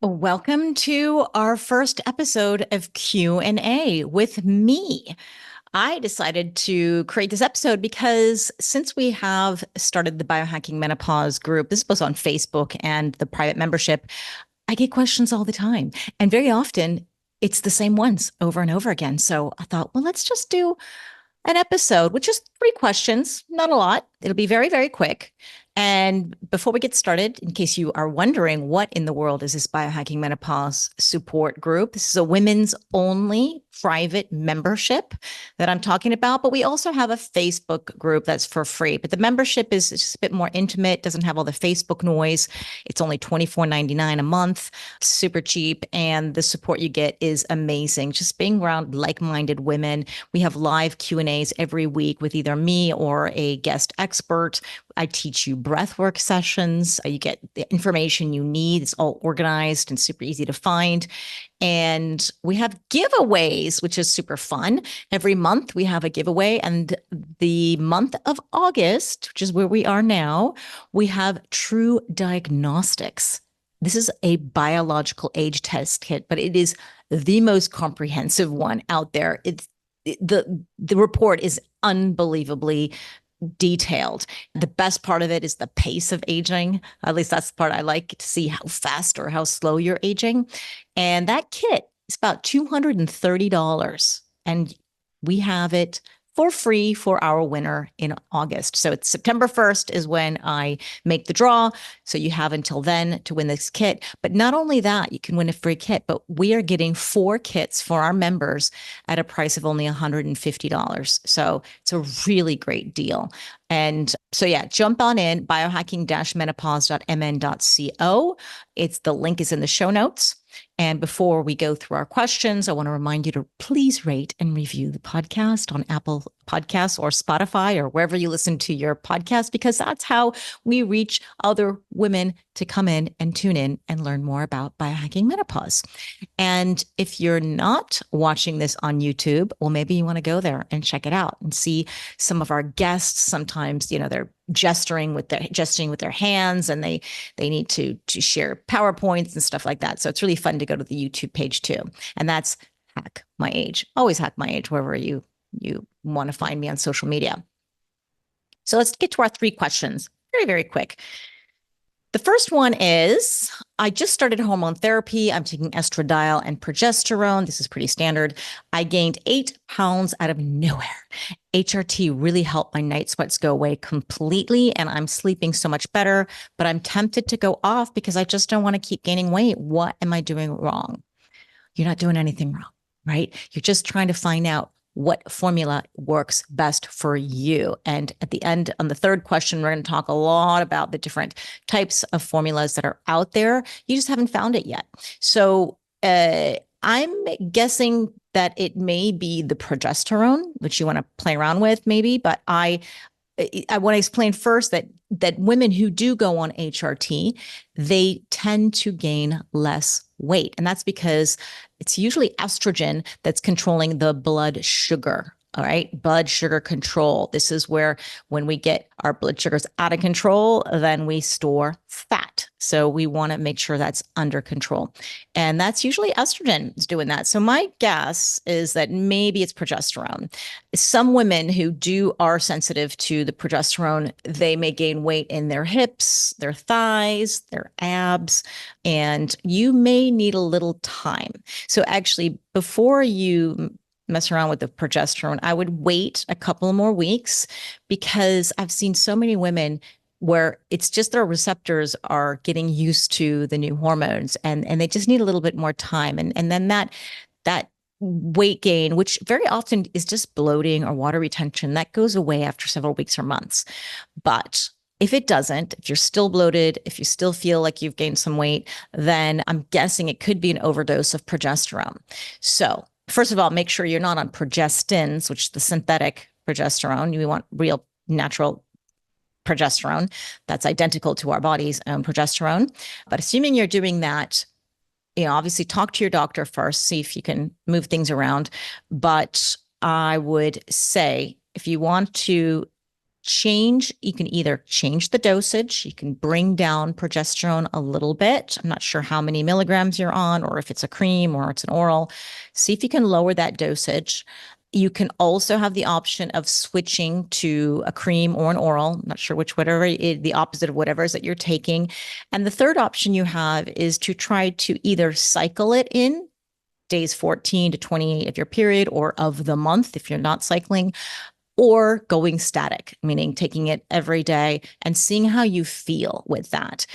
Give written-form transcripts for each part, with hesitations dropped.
Welcome to our first episode of Q&A with me. I decided to create this episode because since we have started the Biohacking Menopause group, this was on Facebook and the private membership, I get questions all the time. And very often it's the same ones over and over again. So I thought, well, let's just do an episode with just 3 questions, not a lot. It'll be very, very quick. And before we get started, in case you are wondering what in the world is this Biohacking Menopause support group, this is a women's only private membership that I'm talking about. But we also have a Facebook group that's for free. But the membership is just a bit more intimate, doesn't have all the Facebook noise. It's only $24.99 a month, super cheap. And the support you get is amazing. Just being around like-minded women. We have live Q&As every week with either me or a guest expert. I teach you breathwork sessions. You get the information you need. It's all organized and super easy to find. And we have giveaways, which is super fun. Every month we have a giveaway. And the month of August, which is where we are now, we have True Diagnostics. This is a biological age test kit, but it is the most comprehensive one out there. The report is unbelievably detailed. The best part of it is the pace of aging. At least that's the part I like, to see how fast or how slow you're aging. And that kit is about $230. And we have it for free for our winner in August. So it's September 1st is when I make the draw. So you have until then to win this kit. But not only that, you can win a free kit, but we are getting 4 kits for our members at a price of only $150. So it's a really great deal. And so, yeah, jump on in, biohacking-menopause.mn.co. The link is in the show notes. And before we go through our questions, I want to remind you to please rate and review the podcast on Apple Podcasts or Spotify or wherever you listen to your podcast, because that's how we reach other women to come in and tune in and learn more about biohacking menopause. And if you're not watching this on YouTube, well, maybe you want to go there and check it out and see some of our guests. Sometimes, they're gesturing with their hands, and they need to share PowerPoints and stuff like that. So it's really fun to go to the YouTube page too. And that's Hack My Age. Always Hack My Age, wherever you want to find me on social media. So let's get to our 3 questions. Very, very quick. The first one is, I just started hormone therapy. I'm taking estradiol and progesterone. This is pretty standard. I gained 8 pounds out of nowhere. HRT really helped my night sweats go away completely, and I'm sleeping so much better, but I'm tempted to go off because I just don't want to keep gaining weight. What am I doing wrong? You're not doing anything wrong, right? You're just trying to find out what formula works best for you. And at the end, on the 3rd question, we're going to talk a lot about the different types of formulas that are out there. You just haven't found it yet. So I'm guessing that it may be the progesterone, which you want to play around with maybe, but I want to explain first that women who do go on HRT, they tend to gain less weight. And that's because it's usually estrogen that's controlling the blood sugar. All right. Blood sugar control. This is where, when we get our blood sugars out of control, then we store fat. So we want to make sure that's under control. And that's usually estrogen is doing that. So my guess is that maybe it's progesterone. Some women who are sensitive to the progesterone, they may gain weight in their hips, their thighs, their abs, and you may need a little time. So actually, before you mess around with the progesterone, I would wait a couple more weeks, because I've seen so many women where it's just their receptors are getting used to the new hormones, and they just need a little bit more time. And then that weight gain, which very often is just bloating or water retention, that goes away after several weeks or months. But if it doesn't, if you're still bloated, if you still feel like you've gained some weight, then I'm guessing it could be an overdose of progesterone. So first of all, make sure you're not on progestins, which is the synthetic progesterone. You want real natural progesterone that's identical to our body's own progesterone. But assuming you're doing that, obviously talk to your doctor first, see if you can move things around. But I would say, if you want to You can either change the dosage, you can bring down progesterone a little bit. I'm not sure how many milligrams you're on, or if it's a cream or it's an oral. See if you can lower that dosage. You can also have the option of switching to a cream or an oral. I'm not sure whatever the opposite of whatever it is that you're taking. And the third option you have is to try to either cycle it in days 14 to 28 of your period or of the month if you're not cycling, or going static, meaning taking it every day and seeing how you feel with that.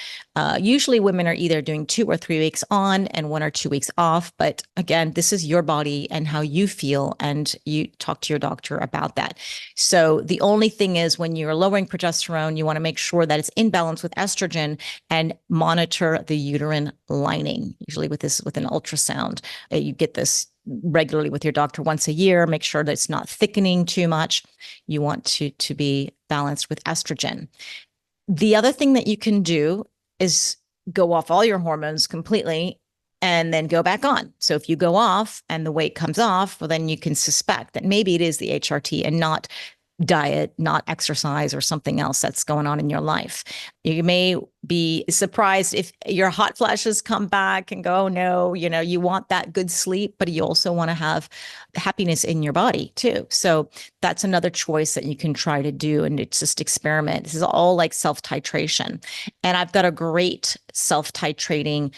Usually women are either doing 2 or 3 weeks on and 1 or 2 weeks off. But again, this is your body and how you feel, and you talk to your doctor about that. So the only thing is, when you're lowering progesterone, you want to make sure that it's in balance with estrogen and monitor the uterine lining, usually with an ultrasound. You get this regularly with your doctor once a year. Make sure that it's not thickening too much. You want to be balanced with estrogen. The other thing that you can do is go off all your hormones completely and then go back on. So if you go off and the weight comes off, well, then you can suspect that maybe it is the HRT and not diet, not exercise, or something else that's going on in your life. You may be surprised if your hot flashes come back and go, oh no, you want that good sleep, but you also want to have happiness in your body too. So that's another choice that you can try to do. And it's just experiment. This is all like self-titration. And I've got a great self-titrating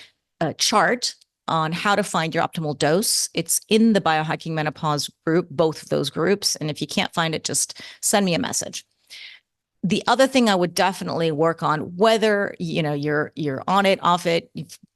chart on how to find your optimal dose. It's in the Biohacking Menopause group, both of those groups. And if you can't find it, just send me a message. The other thing I would definitely work on, whether you're on it, off it,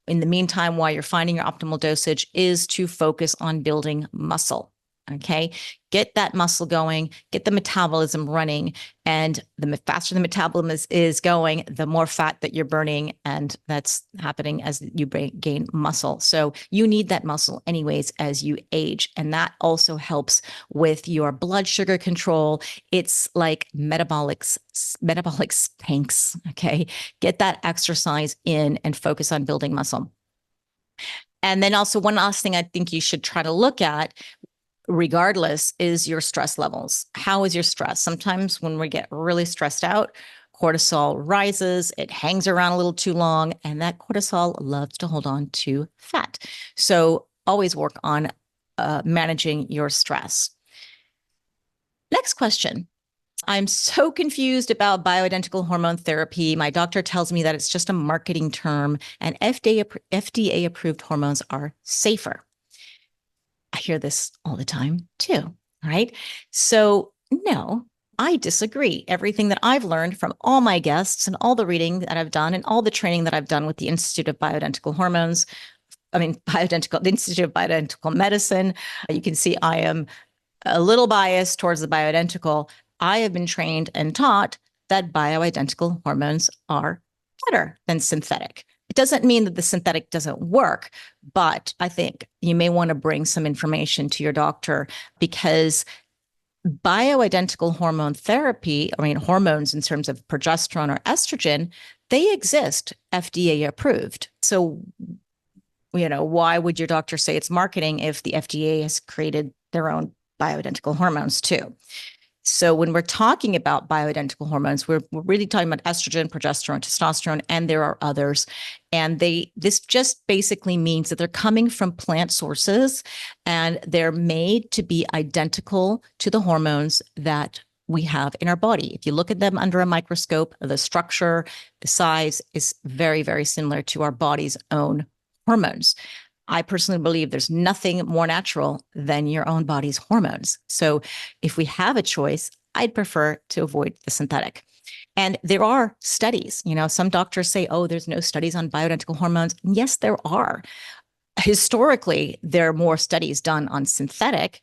in the meantime, while you're finding your optimal dosage, is to focus on building muscle. Okay. Get that muscle going, get the metabolism running. And the faster the metabolism is going, the more fat that you're burning. And that's happening as you gain muscle. So you need that muscle anyways as you age. And that also helps with your blood sugar control. It's like metabolic tanks. Okay. Get that exercise in and focus on building muscle. And then also, one last thing I think you should try to look at, regardless, is your stress levels. How is your stress? Sometimes when we get really stressed out, cortisol rises, it hangs around a little too long, and that cortisol loves to hold on to fat. So always work on managing your stress. Next question. I'm so confused about bioidentical hormone therapy. My doctor tells me that it's just a marketing term, and FDA approved hormones are safer. I hear this all the time too, right? So no, I disagree. Everything that I've learned from all my guests and all the reading that I've done and all the training that I've done with the Institute of Bioidentical Hormones, the Institute of Bioidentical Medicine, you can see I am a little biased towards the bioidentical. I have been trained and taught that bioidentical hormones are better than synthetic. It doesn't mean that the synthetic doesn't work, but I think you may want to bring some information to your doctor, because bioidentical hormone therapy, hormones in terms of progesterone or estrogen, they exist, FDA approved. So, why would your doctor say it's marketing if the FDA has created their own bioidentical hormones too? So when we're talking about bioidentical hormones, we're really talking about estrogen, progesterone, testosterone, and there are others. And this just basically means that they're coming from plant sources, and they're made to be identical to the hormones that we have in our body. If you look at them under a microscope, the structure, the size is very, very similar to our body's own hormones. I personally believe there's nothing more natural than your own body's hormones. So if we have a choice, I'd prefer to avoid the synthetic. And there are studies, some doctors say, oh, there's no studies on bioidentical hormones. Yes, there are. Historically, there are more studies done on synthetic,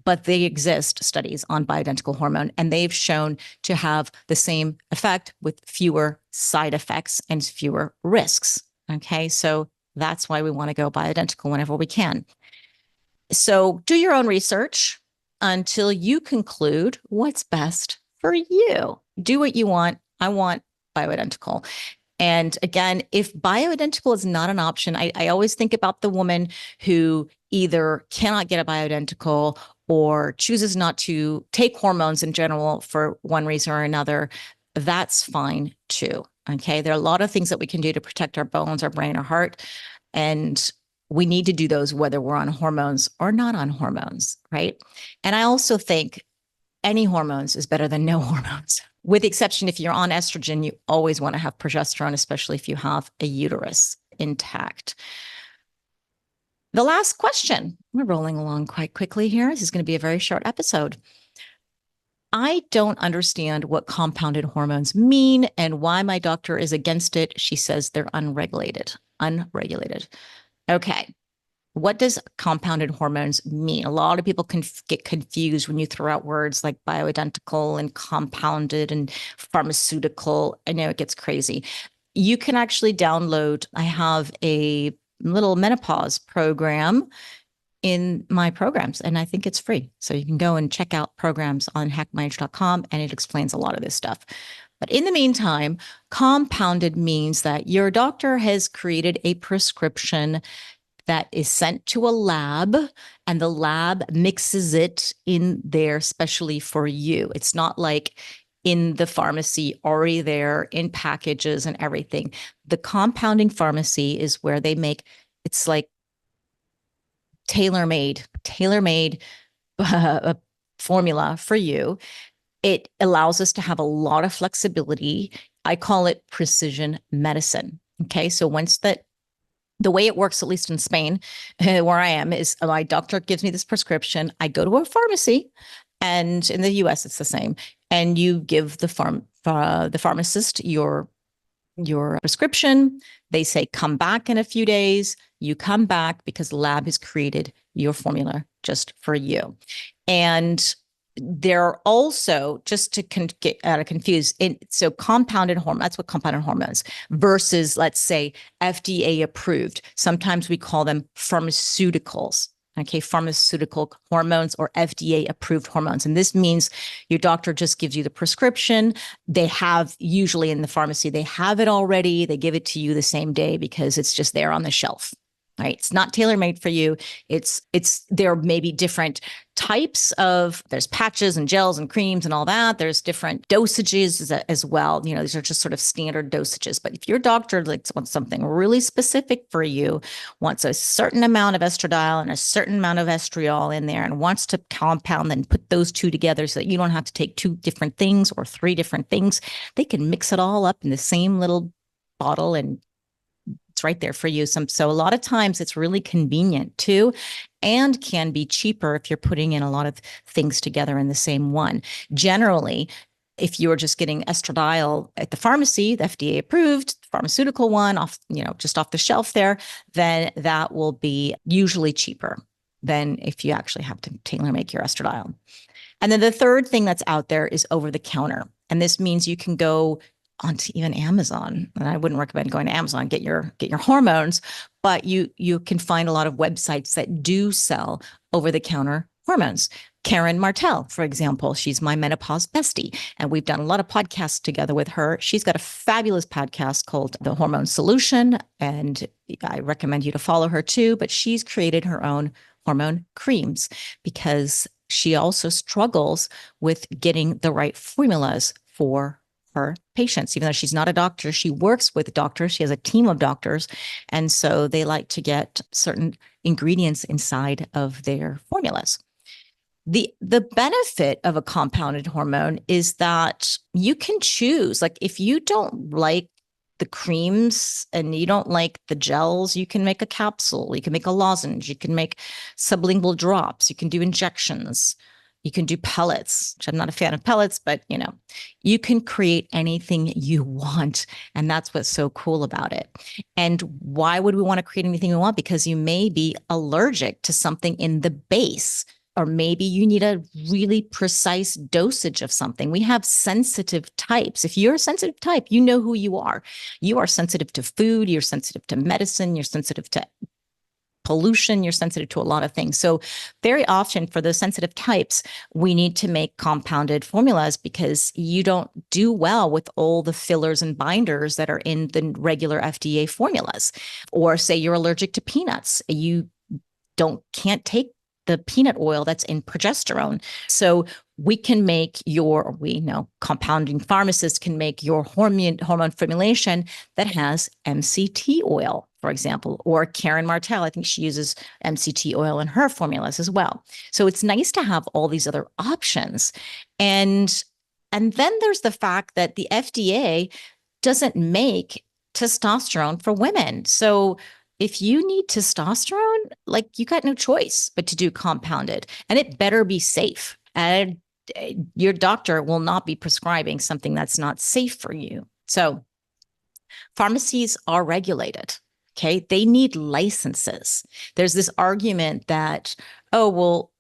but they exist studies on bioidentical hormone, and they've shown to have the same effect with fewer side effects and fewer risks. Okay, so that's why we want to go bioidentical whenever we can. So do your own research until you conclude what's best for you. Do what you want. I want bioidentical. And again, if bioidentical is not an option, I always think about the woman who either cannot get a bioidentical or chooses not to take hormones in general for one reason or another, that's fine too. Okay. There are a lot of things that we can do to protect our bones, our brain, our heart. And we need to do those whether we're on hormones or not on hormones, right? And I also think any hormones is better than no hormones. With the exception, if you're on estrogen, you always want to have progesterone, especially if you have a uterus intact. The last question. We're rolling along quite quickly here. This is going to be a very short episode. I don't understand what compounded hormones mean and why my doctor is against it. She says they're unregulated. Unregulated. Okay. What does compounded hormones mean? A lot of people can get confused when you throw out words like bioidentical and compounded and pharmaceutical. I know it gets crazy. You can actually download, I have a little menopause program in my programs, and I think it's free. So you can go and check out programs on hackmyage.com, and it explains a lot of this stuff. But in the meantime, compounded means that your doctor has created a prescription that is sent to a lab, and the lab mixes it in there specially for you. It's not like in the pharmacy already there in packages and everything. The compounding pharmacy is where they make, it's like tailor-made formula for you. It allows us to have a lot of flexibility. I call it precision medicine. Okay. So once that, the way it works, at least in Spain, where I am, is my doctor gives me this prescription. I go to a pharmacy, and in the US, it's the same. And you give the pharmacist your prescription. They say, come back in a few days. You come back because the lab has created your formula just for you. And there are also, just to get out of confused, so compounded hormone, that's what compounded hormones versus, let's say, FDA approved. Sometimes we call them pharmaceuticals. Okay, pharmaceutical hormones or FDA approved hormones. And this means your doctor just gives you the prescription. They have, usually in the pharmacy, they have it already. They give it to you the same day because it's just there on the shelf. Right. It's not tailor-made for you. There may be different types of, there's patches and gels and creams and all that. There's different dosages as well. You know, these are just sort of standard dosages. But if your doctor wants something really specific for you, wants a certain amount of estradiol and a certain amount of estriol in there, and wants to compound and put those two together so that you don't have to take two different things or three different things, they can mix it all up in the same little bottle, and it's right there for you. So a lot of times it's really convenient too, and can be cheaper if you're putting in a lot of things together in the same one. Generally, if you're just getting estradiol at the pharmacy, the FDA approved pharmaceutical one just off the shelf there, then that will be usually cheaper than if you actually have to tailor make your estradiol. And then the third thing that's out there is over the counter. And this means you can go onto even Amazon, and I wouldn't recommend going to Amazon, get your hormones, but you can find a lot of websites that do sell over-the-counter hormones. Karen Martell, for example, she's my menopause bestie, and we've done a lot of podcasts together with her. She's got a fabulous podcast called The Hormone Solution, and I recommend you to follow her too, but she's created her own hormone creams because she also struggles with getting the right formulas for her patients. Even though she's not a doctor, she works with doctors. She has a team of doctors. And so they like to get certain ingredients inside of their formulas. The benefit of a compounded hormone is that you can choose. Like if you don't like the creams and you don't like the gels, you can make a capsule, you can make a lozenge, you can make sublingual drops, you can do injections. You can do pellets, which I'm not a fan of pellets, but you can create anything you want. And that's what's so cool about it. And why would we want to create anything we want? Because you may be allergic to something in the base, or maybe you need a really precise dosage of something. We have sensitive types. If you're a sensitive type, you know who you are. You are sensitive to food, you're sensitive to medicine, you're sensitive to pollution, you're sensitive to a lot of things. So very often for those sensitive types, we need to make compounded formulas because you don't do well with all the fillers and binders that are in the regular FDA formulas. Or say you're allergic to peanuts. You can't take the peanut oil that's in progesterone. So we know compounding pharmacists can make your hormone formulation that has MCT oil, for example, or Karen Martell. I think she uses MCT oil in her formulas as well. So it's nice to have all these other options. And then there's the fact that the FDA doesn't make testosterone for women. So if you need testosterone, like, you got no choice but to do compounded, and it better be safe. And your doctor will not be prescribing something that's not safe for you. So pharmacies are regulated. Okay. They need licenses. There's this argument that, oh, well,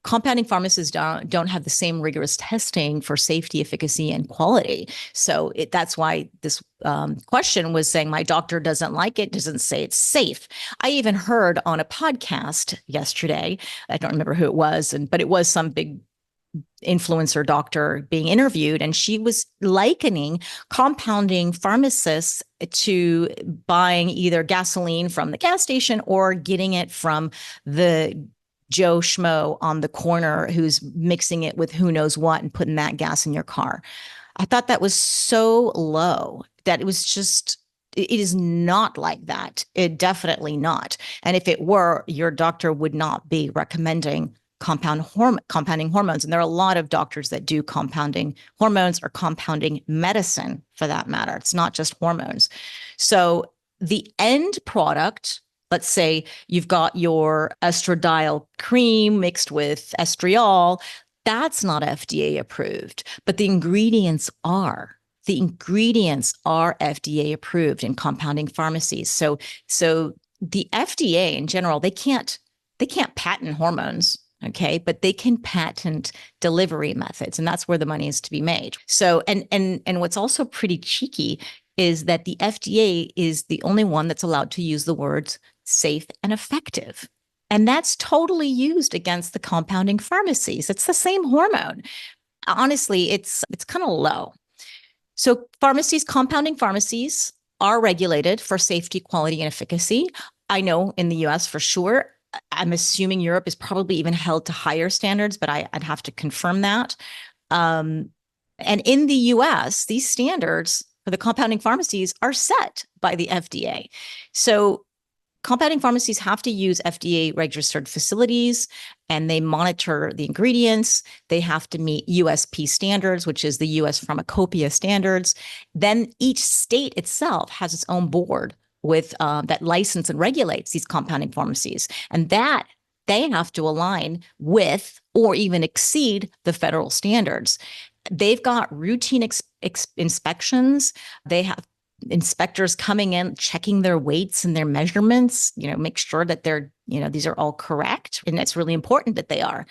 compounding pharmacists don't have the same rigorous testing for safety, efficacy, and quality. So that's why this question was saying my doctor doesn't like it, doesn't say it's safe. I even heard on a podcast yesterday, I don't remember who it was, but it was some big influencer doctor being interviewed, and she was likening compounding pharmacists to buying either gasoline from the gas station or getting it from the Joe Schmo on the corner who's mixing it with who knows what and putting that gas in your car. I thought that was so low that it was just, it is not like that. It definitely not. And if it were, your doctor would not be recommending compounding hormones. And there are a lot of doctors that do compounding hormones or compounding medicine for that matter. It's not just hormones. So the end product, let's say you've got your estradiol cream mixed with estriol, that's not FDA approved, but the ingredients are. The ingredients are FDA approved in compounding pharmacies. So the FDA in general, they can't patent hormones. Okay, but they can patent delivery methods, and that's where the money is to be made. So, and what's also pretty cheeky is that the FDA is the only one that's allowed to use the words safe and effective. And that's totally used against the compounding pharmacies. It's the same hormone. Honestly, it's kind of low. So compounding pharmacies are regulated for safety, quality, and efficacy. I know in the US for sure. I'm assuming Europe is probably even held to higher standards, but I'd have to confirm that. And in the US, these standards for the compounding pharmacies are set by the FDA. So compounding pharmacies have to use FDA registered facilities, and they monitor the ingredients. They have to meet USP standards, which is the US Pharmacopoeia standards. Then each state itself has its own board with that license and regulates these compounding pharmacies, and that they have to align with or even exceed the federal standards. They've got routine inspections. They have inspectors coming in, checking their weights and their measurements, make sure that they're, these are all correct. And it's really important that they are.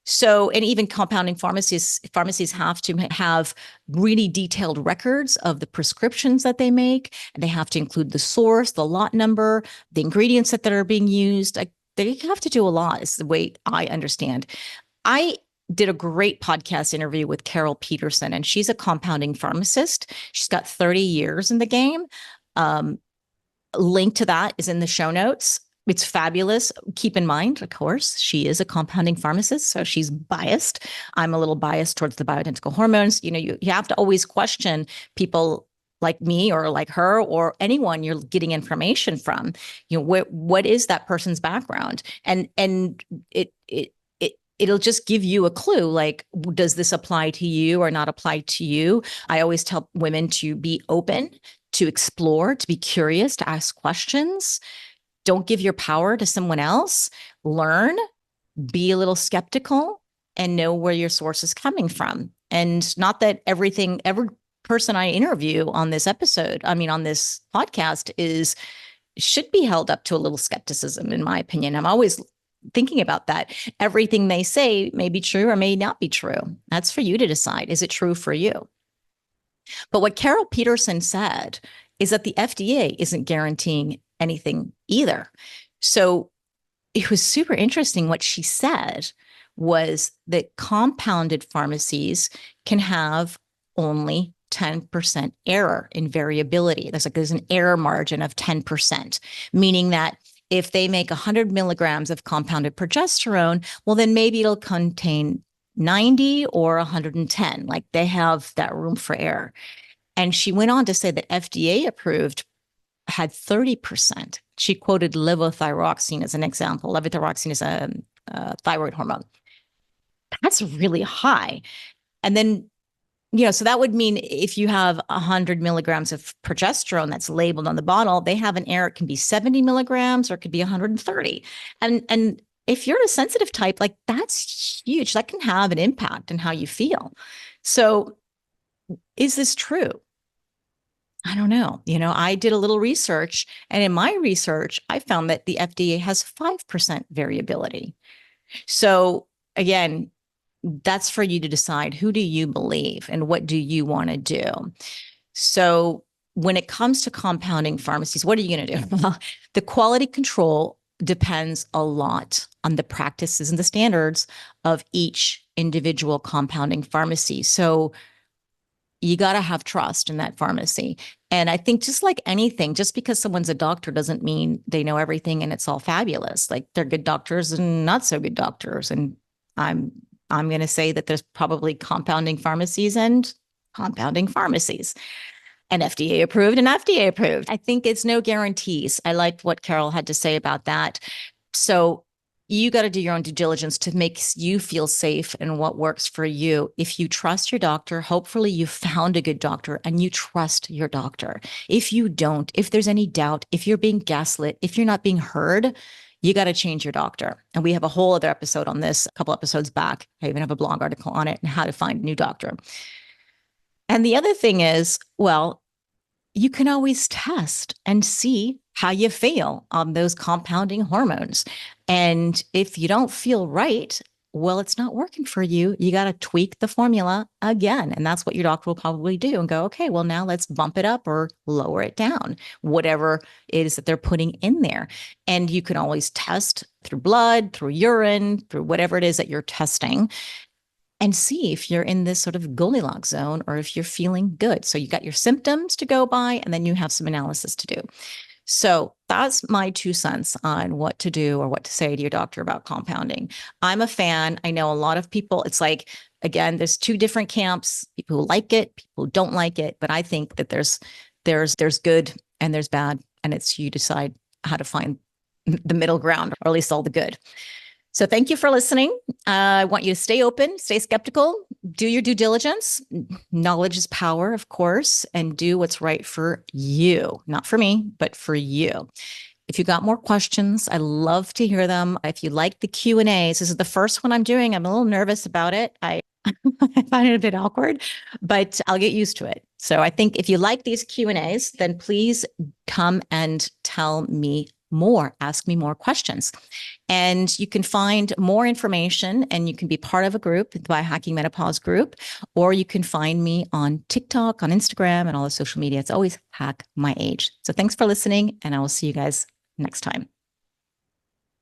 So, and even compounding pharmacies have to have really detailed records of the prescriptions that they make. And they have to include the source, the lot number, the ingredients that are being used. They have to do a lot, is the way I understand. I did a great podcast interview with Carol Peterson, and she's a compounding pharmacist. She's got 30 years in the game. Link to that is in the show notes. It's fabulous. Keep in mind, of course, she is a compounding pharmacist, so she's biased. I'm a little biased towards the bioidentical hormones. You have to always question people like me or like her or anyone you're getting information from. What is that person's background? And it'll just give you a clue, like, does this apply to you or not apply to you? I always tell women to be open, to explore, to be curious, to ask questions. Don't give your power to someone else. Learn, be a little skeptical, and know where your source is coming from. And not that every person I interview on this on this podcast should be held up to a little skepticism, in my opinion. I'm always thinking about that. Everything they say may be true or may not be true. That's for you to decide. Is it true for you? But what Carol Peterson said is that the FDA isn't guaranteeing anything either. So it was super interesting. What she said was that compounded pharmacies can have only 10% error in variability. There's an error margin of 10%, meaning that If they make 100 milligrams of compounded progesterone, well, then maybe it'll contain 90 or 110. Like they have that room for error. And she went on to say that FDA approved had 30%. She quoted levothyroxine as an example. Levothyroxine is a thyroid hormone. That's really high. And then, so that would mean if you have 100 milligrams of progesterone that's labeled on the bottle, they have an error. It can be 70 milligrams or it could be 130. And if you're a sensitive type, like that's huge. That can have an impact on how you feel. So is this true? I don't know. I did a little research, and in my research, I found that the FDA has 5% variability. So again, that's for you to decide, who do you believe and what do you want to do? So when it comes to compounding pharmacies, what are you going to do? Well, the quality control depends a lot on the practices and the standards of each individual compounding pharmacy. So you got to have trust in that pharmacy. And I think just like anything, just because someone's a doctor doesn't mean they know everything and it's all fabulous. Like they're good doctors and not so good doctors. And I'm going to say that there's probably compounding pharmacies and compounding pharmacies, and FDA approved and FDA approved. I think it's no guarantees. I liked what Carol had to say about that. So you got to do your own due diligence to make you feel safe and what works for you. If you trust your doctor, hopefully you found a good doctor and you trust your doctor. If you don't, if there's any doubt, if you're being gaslit, if you're not being heard, you got to change your doctor. And we have a whole other episode on this, a couple episodes back. I even have a blog article on it and how to find a new doctor. And the other thing is, well, you can always test and see how you feel on those compounding hormones. And if you don't feel right, well, it's not working for you. You got to tweak the formula again. And that's what your doctor will probably do and go, okay, well, now let's bump it up or lower it down, whatever it is that they're putting in there. And you can always test through blood, through urine, through whatever it is that you're testing, and see if you're in this sort of Goldilocks zone or if you're feeling good. So you got your symptoms to go by, and then you have some analysis to do. So that's my 2 cents on what to do or what to say to your doctor about compounding. I'm a fan. I know a lot of people, it's like, again, there's 2 different camps, people who like it, people who don't like it. But I think that there's good and there's bad, and it's you decide how to find the middle ground, or at least all the good. So thank you for listening. I want you to stay open, stay skeptical, do your due diligence. Knowledge is power, of course, and do what's right for you, not for me, but for you. If you got more questions, I love to hear them. If you like the Q&As, this is the first one I'm doing. I'm a little nervous about it. I find it a bit awkward, but I'll get used to it. So I think if you like these Q&As, then please come and tell me more, ask me more questions. And you can find more information and you can be part of a group, the Biohacking Menopause group, or you can find me on TikTok, on Instagram, and all the social media. It's always Hack My Age. So thanks for listening, and I will see you guys next time.